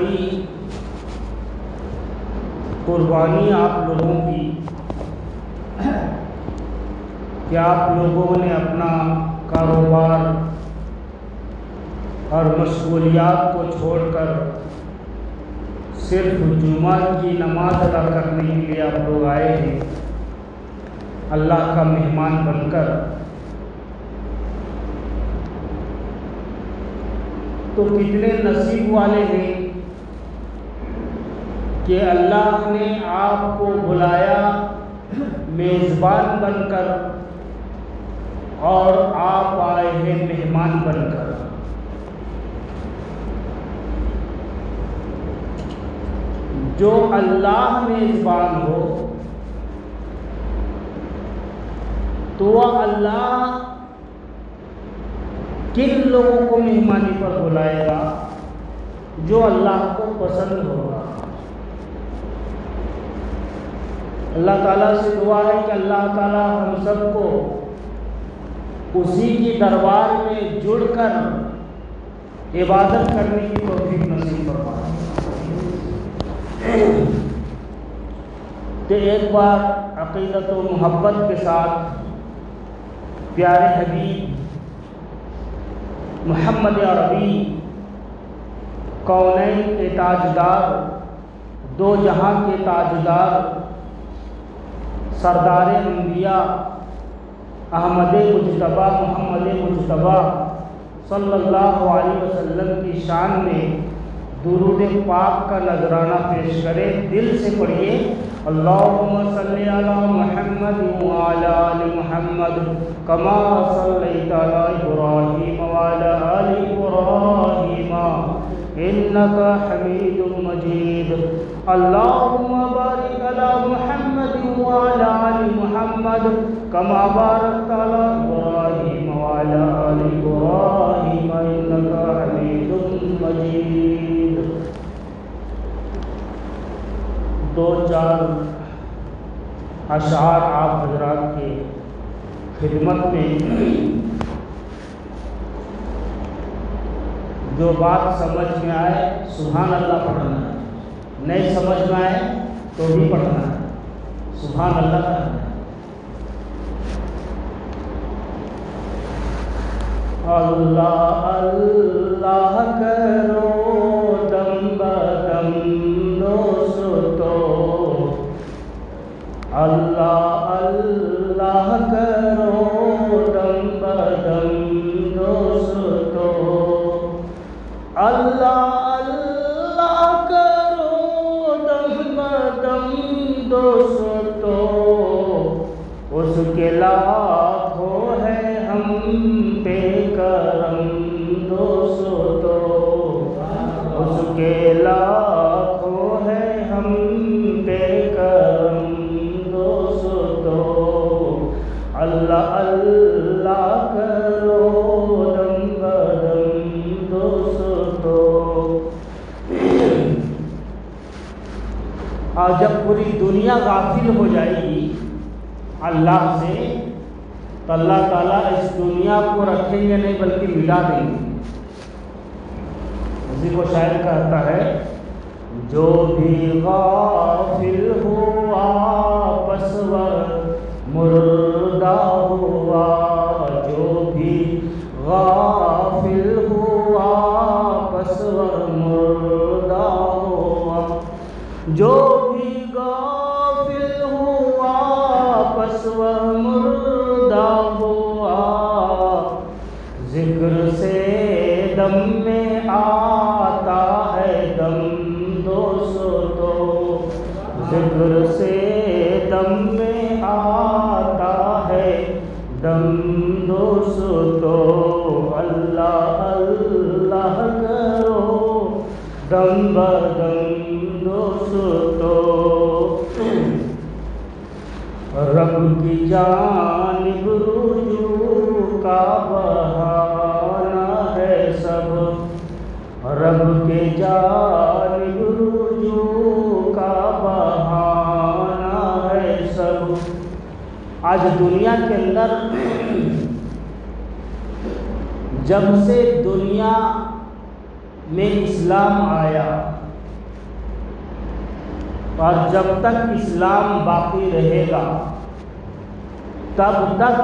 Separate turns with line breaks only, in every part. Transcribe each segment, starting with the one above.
بڑی قربانی آپ لوگوں کی کہ آپ لوگوں نے اپنا کاروبار اور مشغولیات کو چھوڑ کر صرف جمعہ کی نماز ادا کرنے کے لیے آپ لوگ آئے ہیں اللہ کا مہمان بن کر۔ تو کتنے نصیب والے ہیں کہ اللہ نے آپ کو بلایا میزبان بن کر اور آپ آئے ہیں مہمان بن کر۔ جو اللہ میزبان ہو تو اللہ کن لوگوں کو مہمانی پر بلائے گا؟ جو اللہ کو پسند ہوگا۔ اللہ تعالیٰ سے دعا ہے کہ اللہ تعالیٰ ہم سب کو اسی کی دربار میں جڑ کر عبادت کرنے کی توفیق نصیب فرمائے۔ تو ایک بار عقیدت و محبت کے ساتھ پیارے حبیب محمد عربی کونین کے تاجدار، دو جہاں کے تاجدار، سردار انبیاء احمد مجتبیٰ محمد مجتبیٰ صلی اللہ علیہ وسلم کی شان میں درود پاک کا نذرانہ پیش کرے۔ دل سے پڑھیے اللہم صلی علی محمد وعلی آل محمد کما صلیت علی ابراہیم وعلی آل ابراہیم انکا حمید مجید۔ اللہم بارک علی محمد وعلی آل محمد کما بارکت علی ابراہیم وعلی آل ابراہیم انکا حمید مجید۔ دو چار اشعار آپ حضرات کی خدمت میں، جو بات سمجھ میں آئے سبحان اللہ پڑھنا ہے، نہیں سمجھ میں آئے تو بھی پڑھنا ہے، سبحان اللہ پڑھنا ہے۔ اللہ اللہ کرو دم بدم دوستو، اللہ اللہ کرو دم بدم دوستو، اللہ اللہ کرو دم بدم دوستو، اس کے لاکھوں ہے ہم پہ کرم دوستو، اس کے لاکھوں ہے ہم پہ کرم دوستو، اللہ اللہ کرو دم بدم دوستو۔ اور جب پوری دنیا غافل ہو جائے گی اللہ سے تو اللہ تعالیٰ اس دنیا کو رکھیں گے نہیں بلکہ ملا دیں گے۔ اسی کو شاعر کہتا ہے جو بھی غافل ہوا آپس وقت مردہ ہوا، جو بھی غافل ہوا آپس وقت مردہ ہوا، جو بھی غافل ہوا آپس وقت مردہ ہوا، ذکر سے دم میں آتا ہے دم دوستو، ذکر سے دم میں آتا ہے دم دوستو، اللہ اللہ کرو دم بدم دوستو۔ رب کی جانب رجوع کا بہانہ ہے سب، رب کے جانب رجوع کا بہانہ ہے سب۔ آج دنیا کے اندر جب سے دنیا میں اسلام آیا اور جب تک اسلام باقی رہے گا تب تک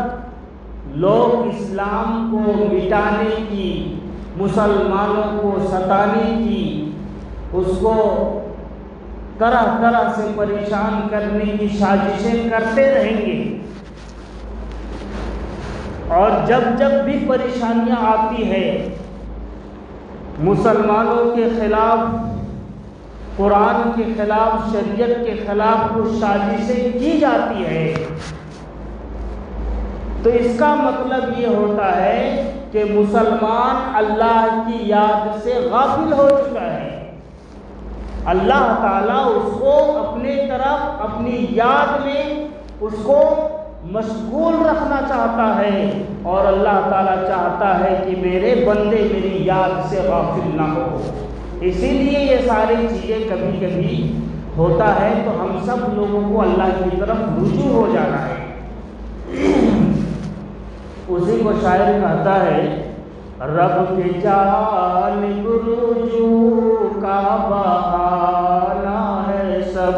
لوگ اسلام کو مٹانے کی، مسلمانوں کو ستانے کی، اس کو طرح طرح سے پریشان کرنے کی سازشیں کرتے رہیں گے۔ اور جب جب بھی پریشانیاں آتی ہے مسلمانوں کے خلاف، قرآن کے خلاف، شریعت کے خلاف کچھ سازشیں کی جاتی ہے، تو اس کا مطلب یہ ہوتا ہے کہ مسلمان اللہ کی یاد سے غافل ہو چکا ہے۔ اللہ تعالیٰ اس کو اپنے طرف، اپنی یاد میں اس کو مشغول رکھنا چاہتا ہے، اور اللہ تعالیٰ چاہتا ہے کہ میرے بندے میری یاد سے غافل نہ ہو۔ اسی لیے یہ ساری چیزیں کبھی کبھی ہوتا ہے تو ہم سب لوگوں کو اللہ کی طرف رجوع ہو جانا ہے۔ اسی کو شاعر کہتا ہے، رب کی جانب رجوع کا بہانہ ہے سب،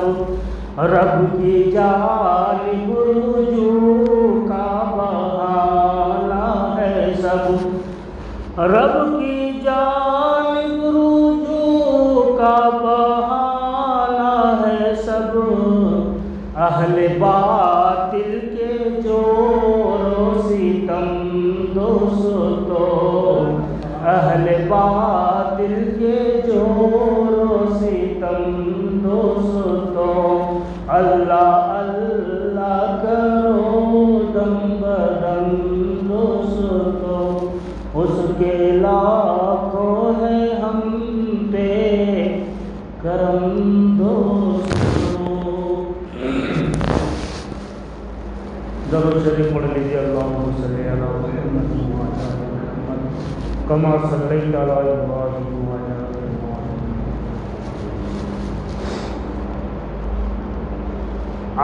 رب کی جانب رجوع کا بہانہ ہے سب، رب کی جانب رجوع کا بہانہ ہے سب، اہل باطل کے جور و ستم دوستو، اہل باطل کے جور و ستم دوستو، اللہ اللہ کرو دم بدم دوستو، اس کے لاکھوں ہے ہم پہ کرم دوستو۔ درود شریف پڑھ لیجیے، اللہم صلی علی محمد وعلی آل محمد کما صلیت علی ابراہیم وعلی آل ابراہیم۔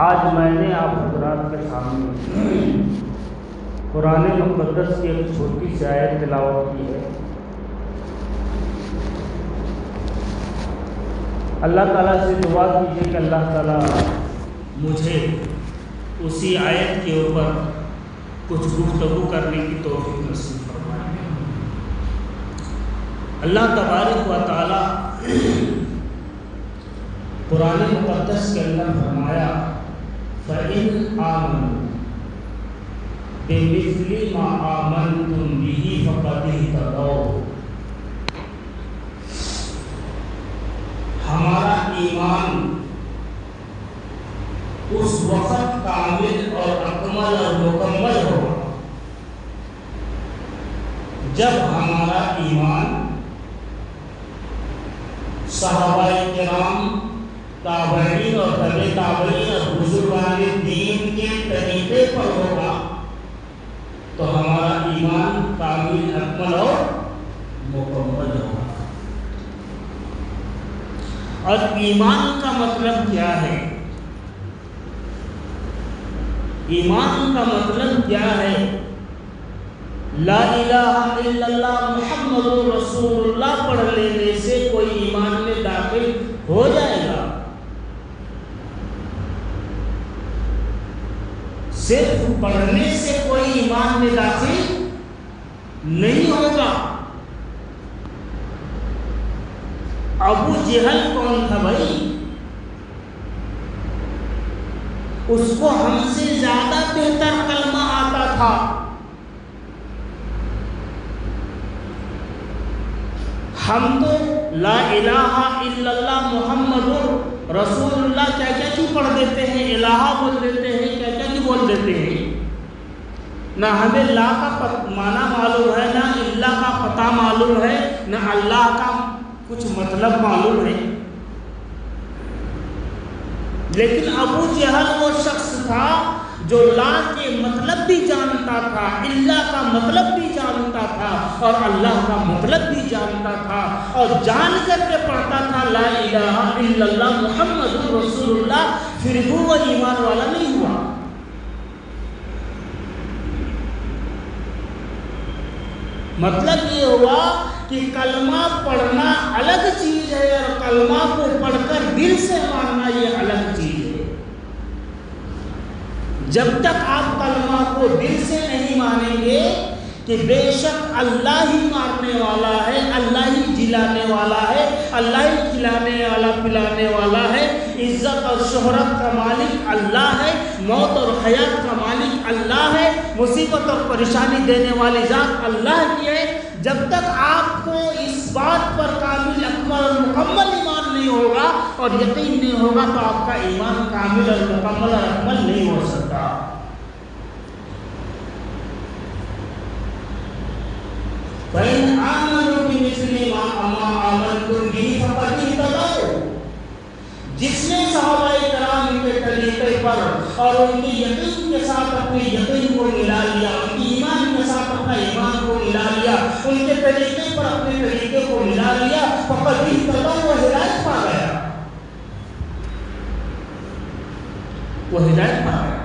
آج میں نے آپ حضرات کے سامنے قرآن مقدس کی ایک چھوٹی سی آیت تلاوت کی ہے۔ اللہ تعالیٰ سے دعا کیجیے کہ اللہ تعالیٰ مجھے اسی آیت کے اوپر کچھ گفتگو کرنے کی توفیق نصیب فرمائے۔ اللہ تبارک و تعالیٰ قرآن مقدس کے اندر فرمایا، فَإِنْ آمَنُوا بِمِثْلِ مَا آمَنْتُمْ بِهِ فَقَدِ اهْتَدَوْا۔ ہمارا ایمان اس وقت کامل اور اکمل اور مکمل ہوگا جب ہمارا ایمان صحابہ کرام، تابعین اور تبع تابعین اور بزرگان دین کے طریقے پر ہوگا، تو ہمارا ایمان کامل، اکمل اور مکمل ہوگا۔ اور ایمان کا مطلب کیا ہے؟ ایمان کا مطلب کیا ہے؟ لا الہ الا اللہ محمد رسول اللہ پڑھ لینے سے کوئی ایمان میں داخل ہو جائے گا؟ صرف پڑھنے سے کوئی ایمان میں داخل نہیں ہوگا۔ ابو جہل کون تھا بھائی؟ اس کو ہم سے زیادہ بہتر کلمہ آتا تھا۔ ہم تو لا الہ الا اللہ محمد رسول اللہ کیا کیا کیوں پڑھ دیتے ہیں، الہ بول دیتے ہیں، کیا کیا کیوں بول دیتے ہیں۔ نہ ہمیں لا کا معنی معلوم ہے، نہ اللہ کا پتہ معلوم ہے، نہ اللہ کا کچھ مطلب معلوم ہے۔ لیکن ابو جہل وہ شخص تھا جو لا کے مطلب بھی جانتا تھا، اللہ کا مطلب بھی جانتا تھا، اور اللہ کا مطلب بھی جانتا تھا، اور جان کر کے پڑھتا تھا لا الہ الا اللہ محمد رسول اللہ، پھر بھی وہ ایمان والا نہیں ہوا۔ مطلب یہ ہوا کہ کلمہ پڑھنا الگ چیز ہے اور کلمہ کو پڑھ کر دل سے ماننا یہ الگ چیز ہے۔ جب تک آپ کلمہ کو دل سے نہیں مانیں گے کہ بے شک اللہ ہی مارنے والا ہے، اللہ ہی جلانے والا ہے، اللہ ہی کھلانے والا پلانے والا ہے، عزت اور شہرت کا مالک اللہ ہے، موت اور حیات کا مالک اللہ ہے، مصیبت اور پریشانی دینے والی ذات اللہ کی ہے، جب تک آپ کو اس بات پر کامل اکمل اور مکمل ایمان نہیں ہوگا اور یقین نہیں ہوگا تو آپ کا ایمان کامل اور مکمل اور اکمل نہیں ہو سکتا۔ فَإِنْ آمَنُوا بِمِثْلِ مَا آمَنْتُمْ بِهِ فَقَدِ اهْتَدَوْا۔ جس نے صحابہ کرام کے طریقے پر اور ان کی یقین کے ساتھ اپنے یقین کو ملا لیا، ان کی ایمان کے ساتھ اپنا ایمان کو ملا لیا، ان کے طریقے پر اپنے طریقے کو ملا لیا، فَقَدِ اهْتَدَوْا، وہ ہدایت پا گیا، وہ ہدایت پا گیا۔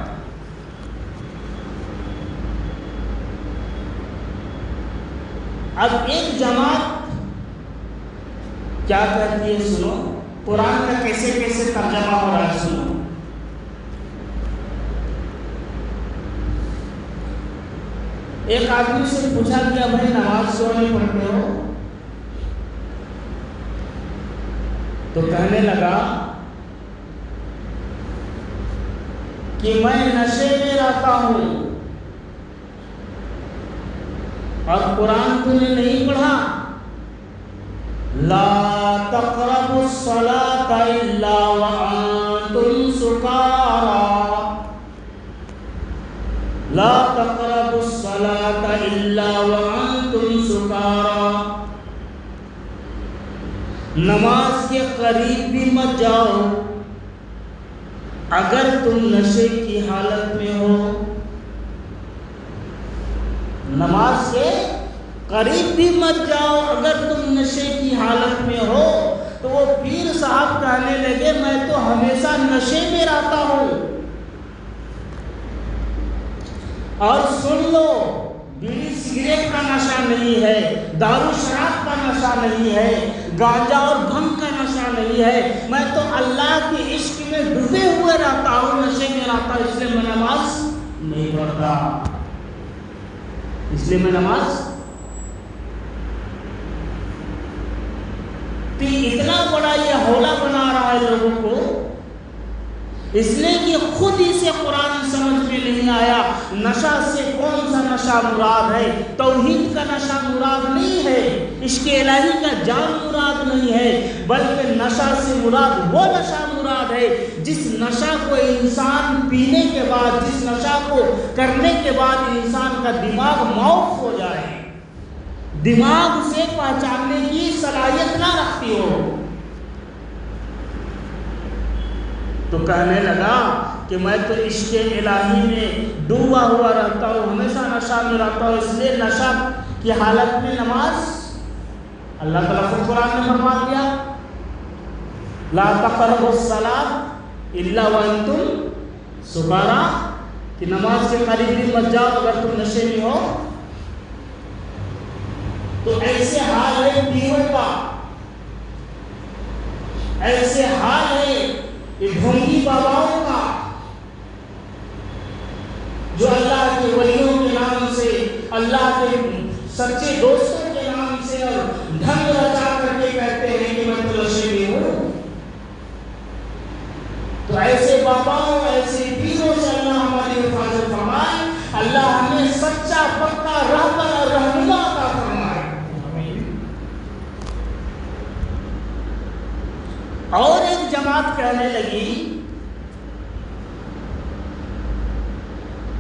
اب ایک جماعت کیا کہتی ہے سنو، قرآن کا کیسے کیسے ترجمہ ہو رہا ہے سنو۔ ایک آدمی سے پوچھا کہ بھائی نماز کیوں نہیں پڑھتے ہو؟ تو کہنے لگا کہ میں نشے میں رہتا ہوں اور قرآن تو نے نہیں پڑھا، لا تقربوا الصلاة الا وانتم سکارى، لا تقربوا الصلاة الا وانتم سکارى، نماز کے قریب بھی مت جاؤ اگر تم نشے کی حالت میں ہو، نماز کے قریب بھی مت جاؤ اگر تم نشے کی حالت میں ہو۔ تو وہ پیر صاحب کہنے لگے میں تو ہمیشہ نشے میں رہتا ہوں، اور سن لو بیڑی سگریٹ کا نشہ نہیں ہے، دارو شراب کا نشہ نہیں ہے، گانجا اور بھنگ کا نشہ نہیں ہے، میں تو اللہ کے عشق میں ڈوبے ہوئے رہتا ہوں، نشے میں رہتا ہوں، اس لیے میں نماز نہیں پڑھتا، اس لیے میں نماز۔ تو اتنا بڑا یہ حوالہ بنا رہا ہے لوگوں کو، اس لیے کہ خود اسے قرآن سمجھ میں نہیں آیا۔ نشہ سے کون سا نشہ مراد ہے؟ توحید کا نشہ مراد نہیں ہے، عشق الہی کا جام مراد نہیں ہے، بلکہ نشہ سے مراد وہ نشہ مراد ہے جس نشہ کو انسان پینے کے بعد، جس نشہ کو کرنے کے بعد انسان کا دماغ معاف ہو جائے، دماغ سے پہچاننے کی صلاحیت نہ رکھتی ہو۔ تو کہنے لگا کہ میں تو عشق الہی میں ڈوبا ہوا رہتا ہوں، ہمیشہ نشہ میں رہتا ہوں، اس لیے نشہ کی حالت میں نماز، اللہ تعالیٰ خود قرآن میں فرما دیا لا تقربوا الصلاة الا وانتم سکارى، کہ نماز کے قریب بھی مت جاؤ اگر تم نشے میں ہو۔ تو ایسے حال ہے پیروں کا، ایسے حال ہے ڈھونگی باباؤں کا، جو اللہ کے ولیوں کے نام سے، اللہ کے سچے دوستوں کے نام سے اور ڈھنگ رچا کر کے کہتے ہیں کہ میں تو نشے میں ہوں۔ تو ایسے باباؤں، ایسے پیروں سے اللہ ہماری حفاظت فرمائے، اللہ ہمیں سچا پکا رہبر اور رہنما عطا فرمائے۔ اور ایک جماعت کہنے لگی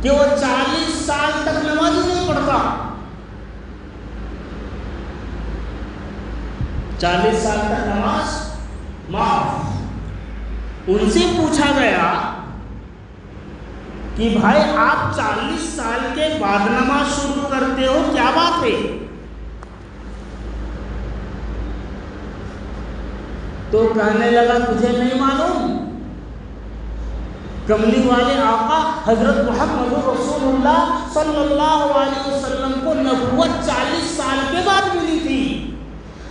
کہ وہ 40 سال تک نماز نہیں پڑھتا، 40 سال تک نماز معاف۔ ان سے پوچھا گیا کہ بھائی آپ 40 سال کے بعد نماز شروع کرتے ہو، کیا بات ہے؟ تو کہنے لگا تجھے نہیں معلوم، کملی والے آقا حضرت محمد رسول اللہ صلی اللہ علیہ وسلم کو نبوت 40 سال کے بعد ملی تھی،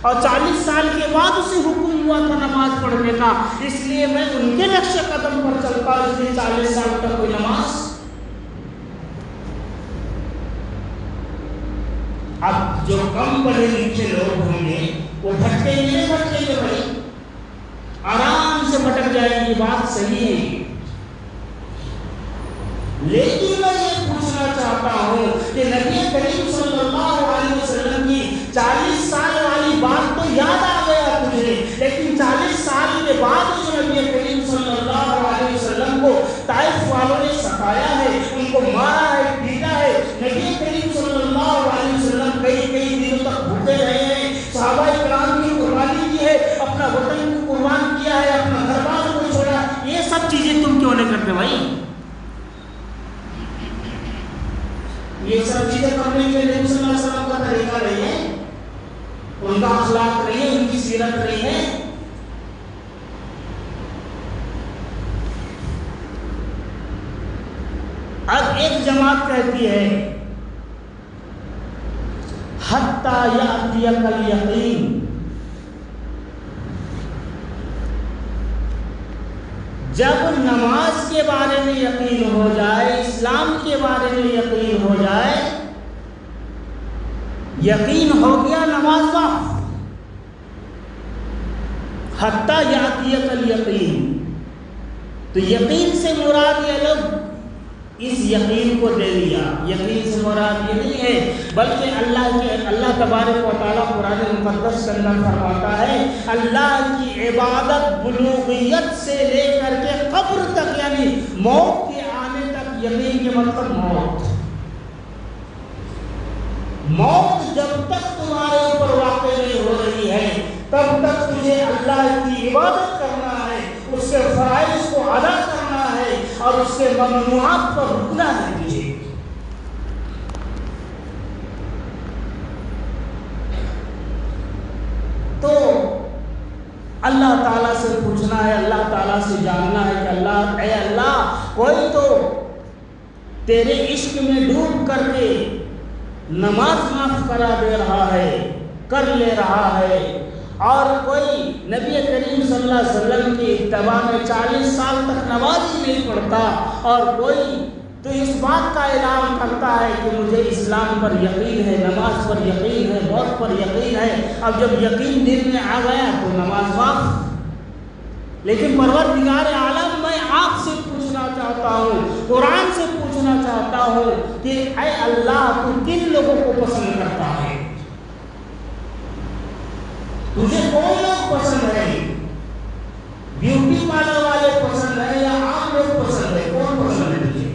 اور 40 سال کے بعد اسے حکم ہوا تھا نماز پڑھنے کا، اس لیے میں ان کے نقش قدم پر چلتا ہوں، اس لیے 40 سال تک کوئی نماز۔ اب جو کم پڑھے لکھے لوگ ہوں گے وہ بھٹکیں گے بھائی، آرام سے بھٹک جائیں گی، بات صحیح ہے۔ لیکن میں یہ پوچھنا چاہتا ہوں کہ نبی کریم صلی اللہ علیہ وسلم کی 40 سال والی بات تو یاد آ گیا تجھے، لیکن 40 سال کے بعد جو نبی کریم صلی اللہ علیہ وسلم کو طائف والوں نے ستایا ہے، ان کو مارا ہے، پیٹا ہے، نبی کریم صلی اللہ علیہ وسلم کئی دنوں تک بھوکے رہے ہیں، صحابہ کرام کی قربانی کی ہے، اپنا وطن کو قربان کیا ہے، اپنا گھر بار کو چھوڑا، یہ سب چیزیں تم کیوں نہیں کرتے بھائی؟ یہ سب چیزیں کرنے کے نبی صلی اللہ علیہ وسلم کا طریقہ نہیں ہے، ان کا اخلاق نہیں ہے، ان کی سیرت نہیں ہے۔ اب ایک جماعت کہتی ہے حتی یأتیک الیقین، جب نماز کے بارے میں یقین ہو جائے، اسلام کے بارے میں یقین ہو جائے، یقین ہو گیا نماز وقف، حتی یأتیک الیقین، تو یقین سے مراد یہ لوگ اس یقین کو دے لیا، یقین سے مراد یہ نہیں ہے، بلکہ اللہ تبارک و تعالیٰ قرآن مقدس کے اندر فرماتا ہے اللہ کی عبادت بلوغیت سے لے کر کے قبر تک، یعنی موت کے آنے تک، یقین کے مطلب موت جب تک تمہارے اوپر واقع نہیں ہو رہی ہے تب تک تجھے اللہ کی عبادت کرنا ہے، اس کے فرائض کو ادا کرنا ہے اور اس کے ممنوعات پر رکنا ہے تجھے۔ تو اللہ تعالیٰ سے پوچھنا ہے، اللہ تعالیٰ سے جاننا ہے کہ اللہ، اے اللہ، کوئی تو تیرے عشق میں ڈوب کر کے نماز معاف کرا دے رہا ہے، کر لے رہا ہے، اور کوئی نبی کریم صلی اللہ علیہ وسلم کی اتباع میں 40 سال تک نماز ہی نہیں پڑھتا، اور کوئی تو اس بات کا اعلان کرتا ہے کہ مجھے اسلام پر یقین ہے، نماز پر یقین ہے، موت پر یقین ہے۔ اب جب یقین دل میں آ گیا تو نماز واقف۔ لیکن پروردگار عالم، میں آپ سے پوچھنا چاہتا ہوں، قرآن سے پوچھنا چاہتا ہوں کہ اے اللہ، تو کن لوگوں کو پسند کرتا ہے؟ تجھے کون لوگ پسند ہے؟ بیوٹی پارلر والے پسند ہے یا عام لوگ پسند ہے؟ کون پسند ہے تجھے؟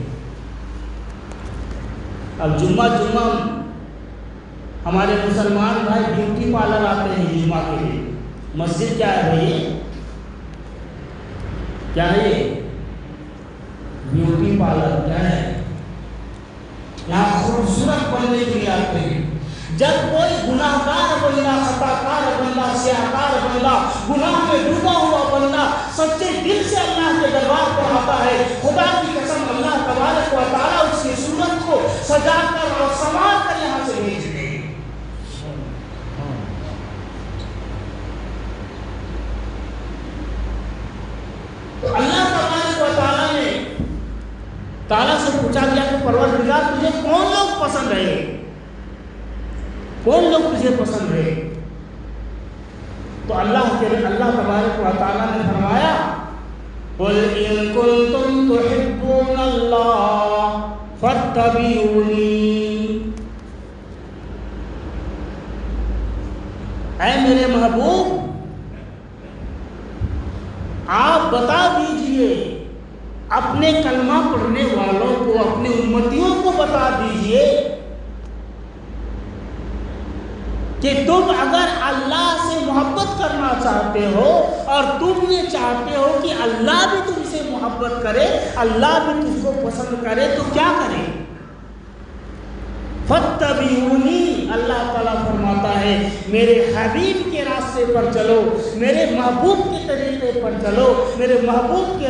اب جمعہ ہمارے مسلمان بھائی بیوٹی پارلر آتے ہیں جمعہ کے لیے۔ مسجد کیا ہے بھائی؟ کیا ہے یہ بیوٹی پارلر؟ کیا ہے؟ یہاں خوبصورت بننے کے لیے آتے ہیں۔ جب کوئی گناہ کار بندہ، خطا کار بندہ، سیاہ کار بندہ، گناہ میں ڈوبا ہوا بندہ سچے دل سے اللہ کے دربار پر آتا ہے، خدا کی قسم اللہ تبارک و تعالیٰ اس کی صورت کو سجا کر اور سنوار کر یہاں سے بھیج دے۔ تو اللہ تبارک و تعالیٰ نے تعالیٰ سے پوچھا گیا کہ پروردگار، تجھے کون لوگ پسند ہے؟ کون لوگ تجھے پسند ہے؟ تو اللہ تبارک و تعالیٰ نے فرمایا قُلْ إِن كُنتُمْ تُحِبُّونَ اللَّهَ فَاتَّبِعُونِي، اے میرے محبوب، آپ بتا دیجئے اپنے کلمہ پڑھنے والوں کو، اپنے امتیوں کو بتا دیجئے کہ تم اگر اللہ سے محبت کرنا چاہتے ہو اور تم یہ چاہتے ہو کہ اللہ بھی تم سے محبت کرے، اللہ بھی تم کو پسند کرے، تو کیا کرے؟ فَاتَّبِعُونِی، اللہ تعالیٰ فرماتا ہے میرے حبیب کے راستے پر چلو، میرے محبوب کے طریقے پر چلو، میرے محبوب کے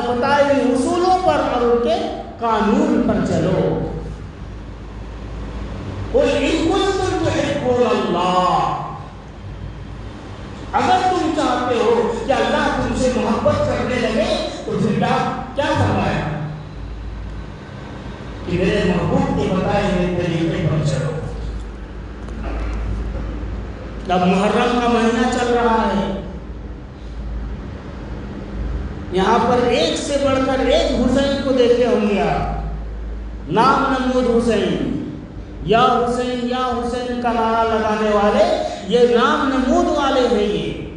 بتائے ہوئے اصولوں پر اور ان کے قانون پر چلو۔ قُلْ إِن كُنتُمْ تُحِبُّونَ اللَّهَ، میرے محبوب کے بتائے ہوئے طریقے پر چلو۔ اب محرم کا مہینہ چل رہا ہے، یہاں پر ایک سے بڑھ کر ایک حسین کو دیکھے ہوں گے آپ، نام نمود حسین، یا حسین کا نعرہ لگانے والے، یہ نام نمود والے ہیں، یہ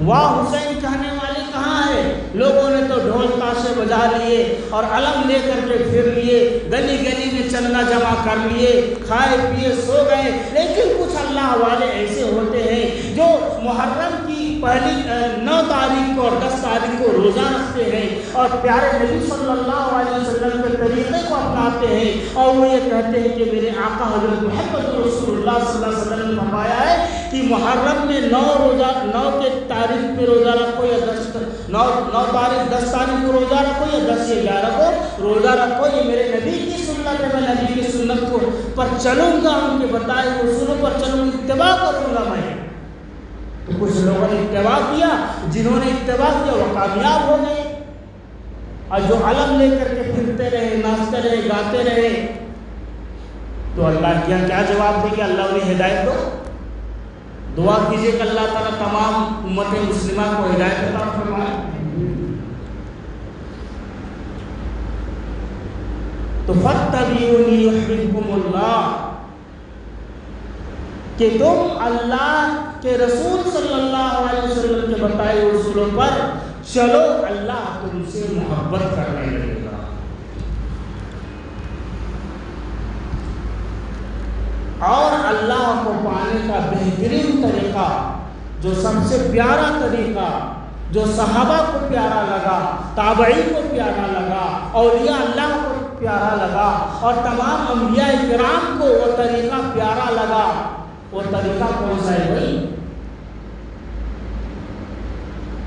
واہ حسین کہنے والے کہاں ہے؟ لوگوں نے تو ڈھول تاشے بجا لیے اور علم لے کر کے پھر لیے، گلی گلی میں چندہ جمع کر لیے، کھائے پیے سو گئے۔ لیکن کچھ اللہ والے ایسے ہوتے ہیں جو محرم کی پہلی 9 تاریخ کو اور 10 تاریخ کو روزہ رکھتے ہیں اور پیارے نبی صلی اللہ علیہ وسلم کے طریقے کو اپناتے ہیں، اور وہ یہ کہتے ہیں کہ میرے آقا حضرت محمد رسول اللہ صلی اللہ علیہ وسلم نے فرمایا ہے کہ محرم میں 9 کے تاریخ پہ روزہ رکھو یا 10 تاریخ کو روزہ رکھو یا 10 یا 11 کو روزہ رکھو، یہ میرے نبی کی سنت ہے، میں نبی کی سنت کو پر چلوں گا، ان کے بتائے اصولوں پر چلوں گا، اتباع کروں گا میں۔ تو کچھ لوگوں نے اتباع کیا، جنہوں نے اتباع کیا وہ کامیاب ہو گئے، اور جو علم لے کر کے پھرتے رہے، ناچتے رہے، گاتے رہے، تو اللہ کیا جواب دے کہ اللہ انہیں ہدایت دو۔ دعا کیجئے کہ اللہ تعالیٰ تمام امت مسلمہ کو ہدایت عطا فرمائے۔ تو فاتبعونی یحببکم اللہ، کہ تم اللہ کے رسول صلی اللہ علیہ وسلم کے بتائے اصولوں پر چلو، اللہ تم سے محبت کرنے لگے گا۔ اور اللہ کو پانے کا بہترین طریقہ، جو سب سے پیارا طریقہ، جو صحابہ کو پیارا لگا، تابعین کو پیارا لگا، اولیاء اللہ کو پیارا لگا، اور تمام انبیاء کرام کو وہ طریقہ پیارا لگا، وہ طریقہ کون سا ہے بھائی؟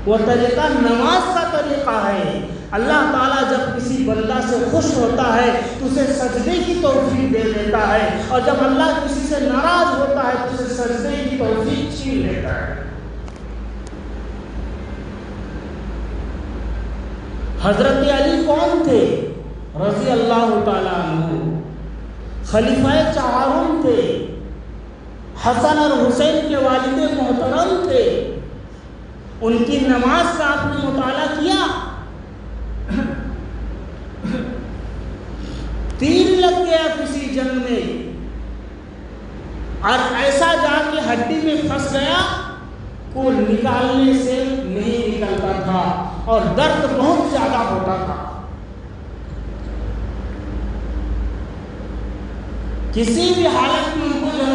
وہ طریقہ نماز کا طریقہ ہے۔ اللہ تعالیٰ جب کسی بندہ سے خوش ہوتا ہے تو اسے سجدے کی توفیق دے دیتا ہے، اور جب اللہ کسی سے ناراض ہوتا ہے تو اسے سجدے کی توفیق چھین لیتا ہے۔ حضرت علی کون تھے؟ رضی اللہ تعالیٰ عنہ، خلیفہ چہارم تھے، حسن اور حسین کے والد محترم تھے۔ ان کی نماز کا آپ نے مطالعہ کیا؟ تیر لگ گیا کسی جنگ میں اور ایسا جا کے ہڈی میں پھنس گیا، کو نکالنے سے نہیں نکلتا تھا اور درد بہت زیادہ ہوتا تھا۔ کسی بھی حالت میں ان کو جو ہے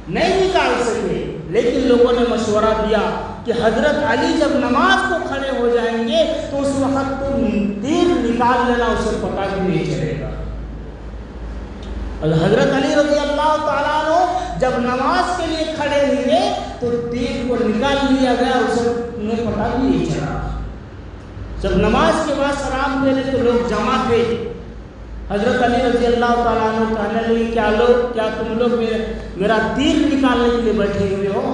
نہیں نکال سکے، لیکن لوگوں نے مشورہ دیا کہ حضرت علی جب نماز کو کھڑے ہو جائیں گے تو اس وقت تو تیر نکال لینا، اسے پتہ بھی نہیں چلے گا۔ حضرت علی رضی اللہ تعالیٰ عنہ جب نماز کے لیے کھڑے ہوئے تو تیر کو نکال لیا گیا، اسے انہیں پتہ بھی نہیں چلا۔ جب نماز کے بعد سلام دے تو لوگ جمع تھے، حضرت علی رضی اللہ تعالیٰ عنہ کہنے لگے کیا تم لوگ میرا تیر نکالنے کے لیے بیٹھے ہوئے ہو؟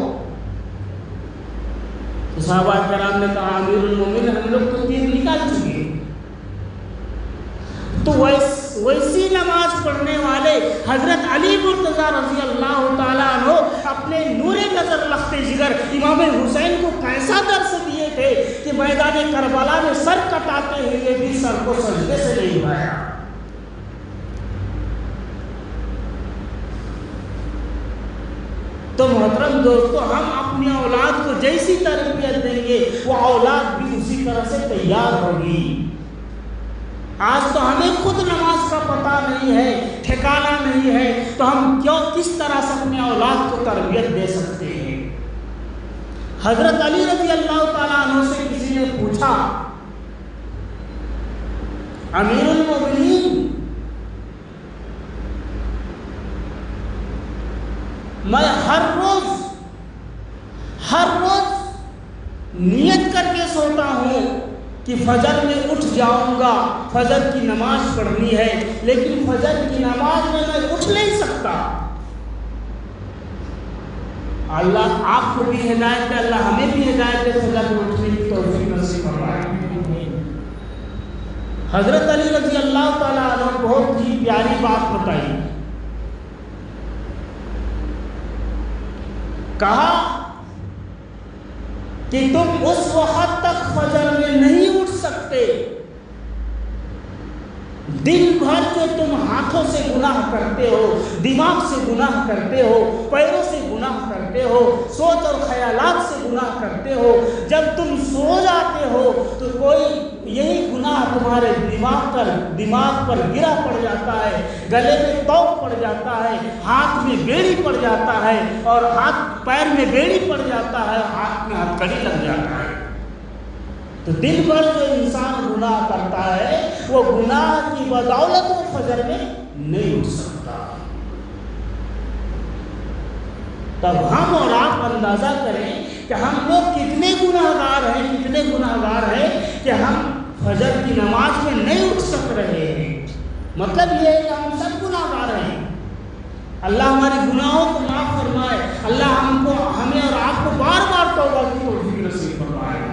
تو صحابہ کرام نے کہا امیر المومنین ہم لوگ تو تیر نکال چکے۔ تو ویسی نماز پڑھنے والے حضرت علی مرتضیٰ رضی اللہ تعالیٰ عنہ اپنے نور نظر لخت جگر امام حسین کو کیسا درس دیے تھے کہ میدان کربلا میں سر کٹاتے ہوئے بھی سر کو سجدے سے نہیں اٹھایا۔ تو محترم دوستو، ہم اپنی اولاد کو جیسی تربیت دیں گے وہ اولاد بھی اسی طرح سے تیار ہوگی۔ آج تو ہمیں خود نماز کا پتہ نہیں ہے، ٹھکانہ نہیں ہے، تو ہم کس طرح سے اپنے اولاد کو تربیت دے سکتے ہیں؟ حضرت علی رضی اللہ تعالیٰ عنہ سے کسی نے پوچھا امیر المومنین میں ہر روز نیت کر کے سوتا ہوں کہ فجر میں اٹھ جاؤں گا، فجر کی نماز پڑھنی ہے، لیکن فجر کی نماز میں اٹھ نہیں سکتا۔ اللہ آپ کو بھی ہدایت دے، اللہ ہمیں بھی ہدایت دے، فجر میں اٹھنے کی توفیق نصیب فرمائے۔ حضرت علی رضی اللہ تعالیٰ عنہ بہت ہی پیاری بات بتائی. کہا کہ تم اس وقت تک فجر میں نہیں اٹھ سکتے دن بھر جو تم ہاتھوں سے گناہ کرتے ہو، دماغ سے گناہ کرتے ہو، پیروں سے گناہ کرتے ہو، سوچ اور خیالات سے گناہ کرتے ہو، جب تم سو جاتے ہو تو کوئی یہی گناہ تمہارے دماغ پر گرا پڑ جاتا ہے، گلے میں توق پڑ جاتا ہے، ہاتھ میں بیڑی پڑ جاتا ہے، اور ہاتھ پیر میں بیڑی پڑ جاتا ہے، ہاتھ میں ہتھکڑی لگ جاتا ہے. تو دن بھر جو انسان گناہ کرتا ہے وہ گناہ کی بدولت وہ فجر میں نہیں اٹھ سکتا. تب ہم اور آپ اندازہ کریں کہ ہم لوگ کتنے گناہ گار ہیں کہ ہم فجر کی نماز میں نہیں اٹھ سک رہے ہیں. مطلب یہ ہے کہ ہم سب گناہ گار ہیں. اللہ ہمارے گناہوں کو معاف فرمائے. اللہ ہمیں اور آپ کو بار بار توبہ کی توفیق نصیب فرمائے.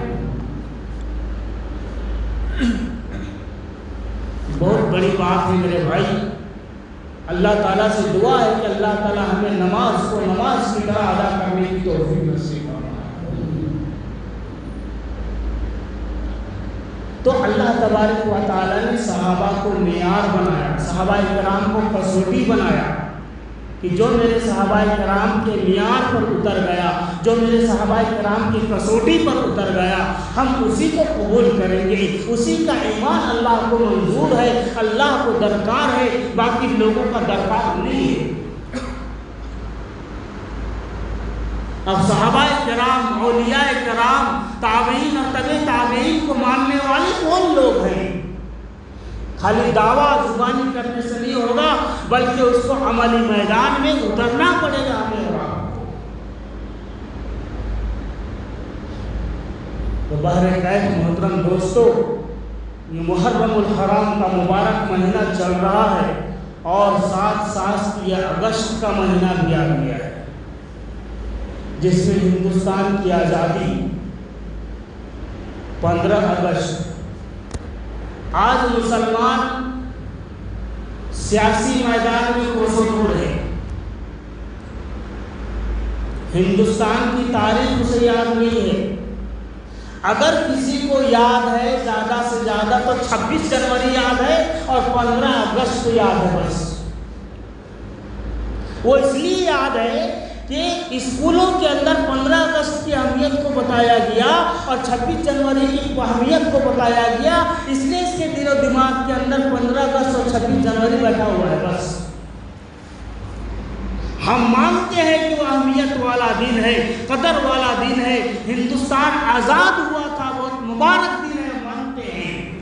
بہت بڑی بات ہے میرے بھائی. اللہ تعالیٰ سے دعا ہے کہ اللہ تعالیٰ ہمیں نماز کو نماز کی طرح ادا کرنے کی توفیق نصیب فرمائے. تو اللہ تبارک و تعالیٰ نے صحابہ کو معیار بنایا، صحابہ کرام کو کسوٹی بنایا کہ جو میرے صحابہ کرام کے معیار پر اتر گیا، جو میرے صحابہ کرام کی کسوٹی پر اتر گیا، ہم اسی کو قبول کریں گے. اسی کا ایمان اللہ کو منظور ہے، اللہ کو درکار ہے، باقی لوگوں کا درکار نہیں ہے. اب صحابہ کرام، اولیاء کرام، تابعین اور تبع تابعین کو ماننے والے کون لوگ ہیں؟ خالی دعویٰ زبانی کرنے سے نہیں ہوگا، بلکہ اس کو عملی میدان میں اترنا پڑے گا ہمیں اور آپ کو. تو بہرکیف محترم دوستو، یہ محرم الحرام کا مبارک مہینہ چل رہا ہے اور ساتھ ساتھ یہ اگست کا مہینہ بھی آ گیا ہے جس میں ہندوستان کی آزادی 15 اگست. آج مسلمان سیاسی میدان میں کوسوں ہے. ہندوستان کی تاریخ اسے یاد نہیں ہے. اگر کسی کو یاد ہے زیادہ سے زیادہ تو 26 جنوری یاد ہے اور 15 اگست یاد ہے. بس وہ اس لیے یاد ہے کہ اسکولوں کے اندر 15 اگست کی اہمیت کو بتایا گیا اور 26 جنوری کی اہمیت کو بتایا گیا، اس لیے اس کے دل و دماغ کے اندر 15 اگست اور 26 جنوری بیٹھا ہوا ہے. بس ہم مانتے ہیں کہ وہ اہمیت والا دن ہے، قدر والا دن ہے. ہندوستان آزاد ہوا تھا، بہت مبارک دن ہے، مانتے ہیں.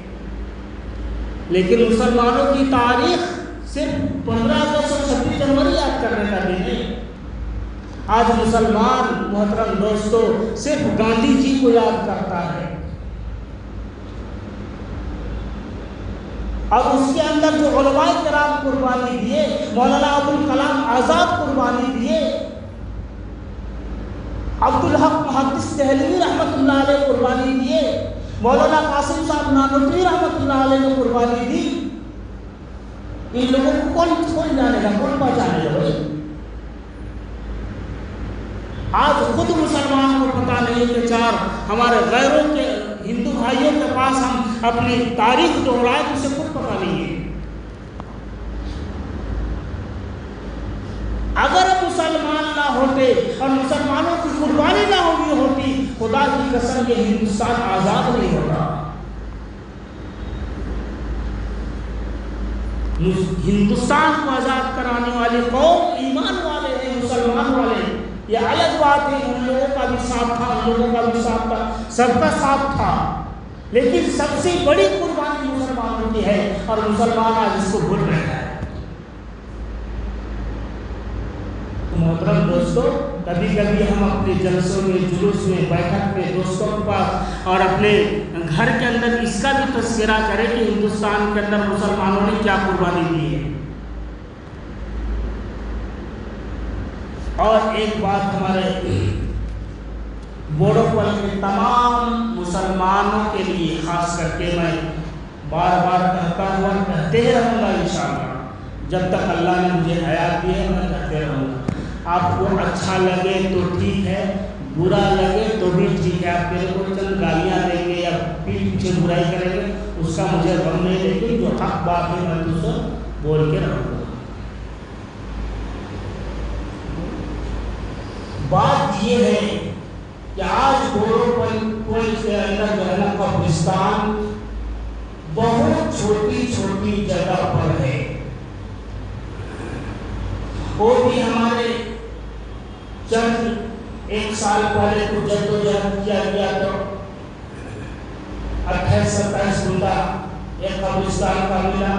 لیکن مسلمانوں کی تاریخ صرف 15 اگست اور 26 جنوری یاد کرنے کا دن ہے. آج مسلمان محترم دوستو صرف گاندھی جی کو یاد کرتا ہے. اب اس کے اندر جو علماء کرام قربانی دیے، مولانا ابوالکلام آزاد قربانی دیے، عبدالحق محدث دہلوی رحمۃ اللہ علیہ قربانی دیے، مولانا قاسم صاحب نانوتوی رحمۃ اللہ علیہ نے قربانی دی. ان لوگوں کو کون جانے گا، کون پہچانے گا؟ بھائی آج خود مسلمان کو پتہ نہیں کہ چار ہمارے غیروں کے ہندو بھائیوں کے پاس ہم اپنی تاریخ دوہرائیں تو اسے خود پتہ نہیں ہے. اگر مسلمان نہ ہوتے اور مسلمانوں کی قربانی نہ ہوئی ہوتی، خدا کی قسم یہ ہندوستان آزاد نہیں ہوتا. ہندوستان کو آزاد کرانے والی قوم ایمان والے ہیں، مسلمان والے ہیں. یہ الگ بات ہے، ان لوگوں کا بھی ساتھ تھا، ان لوگوں کا بھی ساتھ تھا، سب کا ساتھ تھا، لیکن سب سے بڑی قربانی مسلمانوں کی ہے اور مسلمان آج اس کو بھول رہے ہیں. تو محترم دوستو، کبھی کبھی ہم اپنے جلسوں میں، جلوس میں، بیٹھک میں، دوستوں کے پاس اور اپنے گھر کے اندر اس کا بھی تذکرہ کریں کہ ہندوستان کے اندر مسلمانوں نے کیا قربانی دی ہے. اور ایک بات ہمارے بوڈو پل کے تمام مسلمانوں کے لیے خاص کر کے میں بار بار کہتا ہوا کہتے ہی رہوں گا انشاءاللہ، جب تک اللہ نے مجھے حیات دی ہے میں کہتے رہوں گا۔ آپ کو اچھا لگے تو ٹھیک ہے، برا لگے تو بھی ٹھیک ہے، آپ میرے کو چند گالیاں دیں گے یا پیٹھ پیچھے برائی کریں گے، اس کا مجھے غم نہیں، لیکن جو حق بات ہے میں تو سے بول کے رہوں گا۔ بات یہ ہے کہ آج گورو کے اندر جو ہے نا قبرستان بہت چھوٹی چھوٹی جگہ پر ہے، وہ بھی ہمارے چند ایک سال پہلے کچھ جدوجہد کیا گیا تو 28-27 گنٹا ایک قبرستان کا ملا،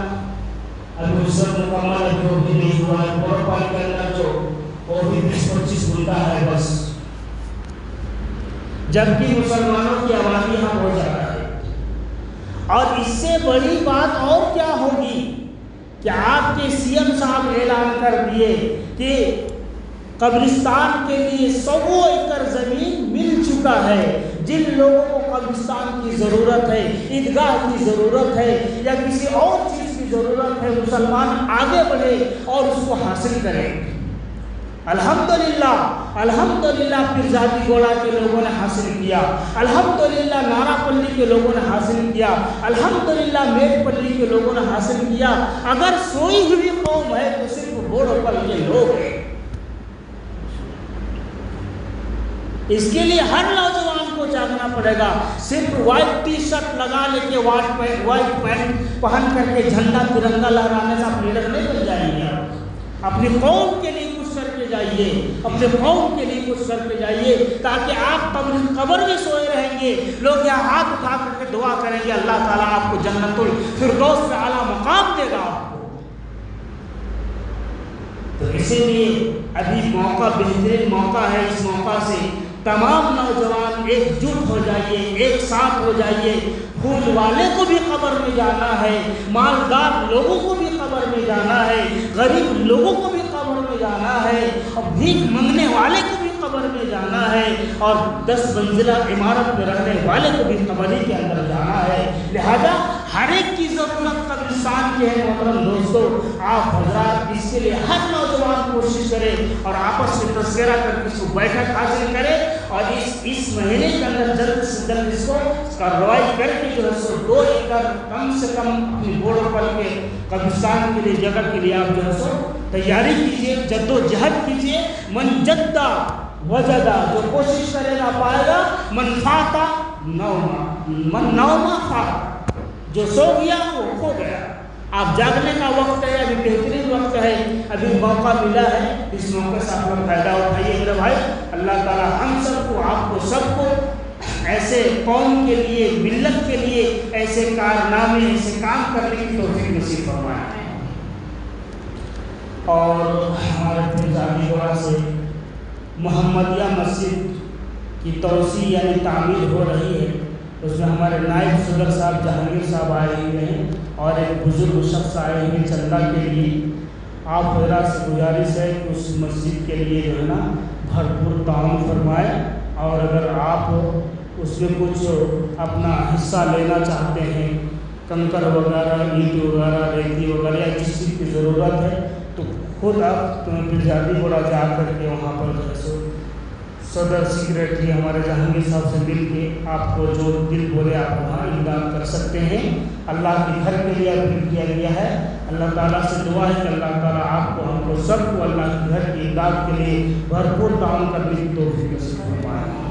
ابھی اس وقت مکمل ابھی وہ بھی نہیں ہوا ہے، بہت پانی کے اندر جو وہ بھی 20-25 گنٹا ہے بس، جبکہ مسلمانوں کی آبادی یہاں بہت زیادہ ہے۔ اور اس سے بڑی بات اور کیا ہوگی کہ آپ کے سی ایم صاحب اعلان کر دیے کہ قبرستان کے لیے 100 ایکڑ زمین مل چکا ہے، جن لوگوں کو قبرستان کی ضرورت ہے، عیدگاہ کی ضرورت ہے یا کسی اور چیز کی ضرورت ہے، مسلمان آگے بڑھے اور اس کو حاصل کریں۔ الحمدللہ الحمدللہ پیرزادی گوڑا کے لوگوں نے حاصل کیا، الحمدللہ نارا پلی کے لوگوں نے حاصل کیا، الحمدللہ میٹ پلی کے لوگوں نے حاصل کیا۔ اگر سوئی ہوئی قوم ہے تو صرف بوڑھو پل کے لوگ ہیں۔ اس کے لیے ہر نوجوان کو جاگنا پڑے گا، صرف وائٹ ٹی شرٹ لگا لے کے وائٹ پینٹ پہن کر کے جھنڈا ترنگا لہرانے سے آپ لیڈر نہیں بن جائیں گے۔ اپنی قوم کے لیے کچھ کر کے جائیے، اپنے قوم کے لیے کچھ کر کے جائیے، تاکہ آپ قبر میں سوئے رہیں گے، لوگ یہاں ہاتھ اٹھا کر کے دعا کریں گے، اللہ تعالیٰ آپ کو جنت الفردوس میں اعلیٰ مقام دے گا آپ کو۔ تو اسی لیے ابھی موقع بہترین موقع ہے، اس موقع سے تمام نوجوان ایک جٹ ہو جائیے، ایک ساتھ ہو جائیے۔ پھول والے کو بھی قبر میں جانا ہے، مالدار لوگوں کو بھی قبر میں جانا ہے، غریب لوگوں کو بھی قبر میں جانا ہے، اور بھیک منگنے والے کو بھی قبر میں جانا ہے، اور 10 منزلہ عمارت میں رہنے والے کو بھی قبر ہی کے اندر جانا ہے۔ لہذا ہر ایک کی ضرورت قبرستان کی ہے۔ محترم دوستو، آپ حضرات اس کے لیے ہر نوجوان کوشش کرے اور آپس میں تذکرہ کر کے اس کو بیٹھک حاصل کرے، اور اس مہینے کے اندر جلد سے جلد اس کو کارروائی کر کے جو ہے 2 ایکڑ کم سے کم اپنی بوڑھو پل کے قبرستان کے لیے جگہ کے لیے آپ جو ہے تیاری کیجیے، جد و جہد کیجیے۔ من جدہ وجدہ، جو کوشش کرے گا پائے گا، من فاتا نوما، من نوما فاتا، جو سو گیا وہ کھو گیا۔ آپ جاگنے کا وقت ہے، ابھی بہترین وقت ہے، ابھی موقع ملا ہے، اس موقع سے آپ لوگ فائدہ اٹھائیے میرے بھائی۔ اللہ تعالیٰ ہم سب کو، آپ کو سب کو ایسے قوم کے لیے، ملت کے لیے ایسے کارنامے، ایسے کام کرنے کی توفیق نصیب فرمائے۔ اور ہمارے پیرزادی گوڑا سے محمدیہ مسجد کی توسیع یعنی تعمیر ہو رہی ہے، اس میں ہمارے نائب صدر صاحب جہانگیر صاحب آئے ہوئے ہیں، اور ایک بزرگ شخص آئے ہوئے چندہ کے لیے۔ آپ حضرات سے گزارش ہے کہ اس مسجد کے لیے جو ہے نا بھرپور تعاون فرمائے، اور اگر آپ اس میں کچھ اپنا حصہ لینا چاہتے ہیں، کنکر وغیرہ، اینٹ وغیرہ، ریتی وغیرہ یا جس چیز کی ضرورت ہے، تو خود آپ پیرزادی گوڑا جا کر کے وہاں پر جو ہے صدر سیکریٹری ہمارے جہانگیر صاحب سے مل کے آپ کو جو دل بولے آپ وہاں امداد کر سکتے ہیں۔ اللہ کے گھر کے لیے اپیل کیا گیا ہے۔ اللہ تعالیٰ سے دعا ہے کہ اللہ تعالیٰ آپ کو، ہم کو سب کو اللہ کے گھر کی امداد کے لیے بھرپور تعاون کرنے کی توفیق نصیب فرمائے۔